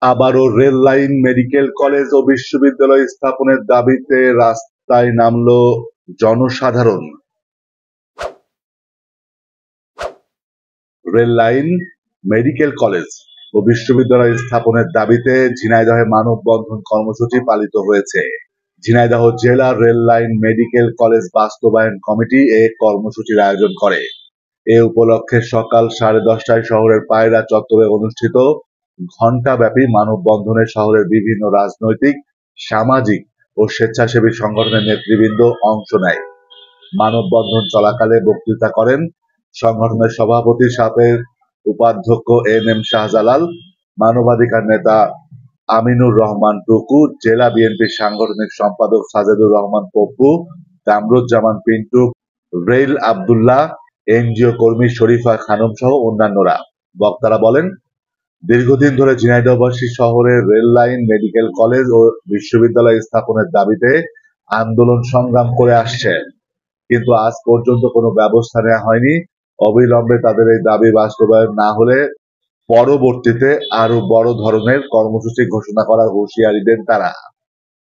আবারও rail line, medical college ও বিশ্ববিদ্যালয় স্থাপনের দাবিতে রাস্তায় নামল জনসাধারণ। রেল লাইন, মেডিকেল কলেজ ও বিশ্ববিদ্যালয় স্থাপনের দাবিতে ঝিনাইদহে মানববন্ধন কর্মসূচি পালিত হয়েছে। ঝিনাইদহ জেলা রেল লাইন, মেডিকেল কলেজ বাস্তবায়ন কমিটি এ কর্মসূচির আয়োজন করে। এ উপলক্ষে সকাল 10:30টায় শহরের পায়রা চত্বরে অনুষ্ঠিত ঘণ্টাব্যাপী মানববন্ধনে শহরের বিভিন্ন রাজনৈতিক, সামাজিক ও স্বেচ্ছাসেবী সংগঠনের নেতৃবৃন্দ অংশ নেয়। মানববন্ধন চলাকালে বক্তৃতা করেন সংগঠনের সভাপতি সাবেক উপাধ্যক্ষ এম শাহজালাল, মানবাধিকার নেতা আমিনুর রহমান টুকু, জেলা বিএনপির সাংগঠনিক সম্পাদক সাজেদুর রহমান পপ্পু, কামরুজ্জামান পিন্টু, রেইল আব্দুল্লাহ, এনজিও কর্মী শরীফা খানম সহ অন্যান্যরা। বক্তারা বলেন, দীর্ঘদিন ধরে ঝিনাইদহবাসী শহরে রেল লাইন, মেডিকেল কলেজ ও বিশ্ববিদ্যালয় স্থাপনের দাবিতে আন্দোলন সংগ্রাম করে আসছে, কিন্তু আজ পর্যন্ত কোনো ব্যবস্থা নেওয়া হয়নি। অবিলম্বে তাদের এই দাবি বাস্তবায়ন না হলে পরবর্তীতে আরো বড় ধরনের কর্মসূচি ঘোষণা করার হুঁশিয়ারি দেন তারা।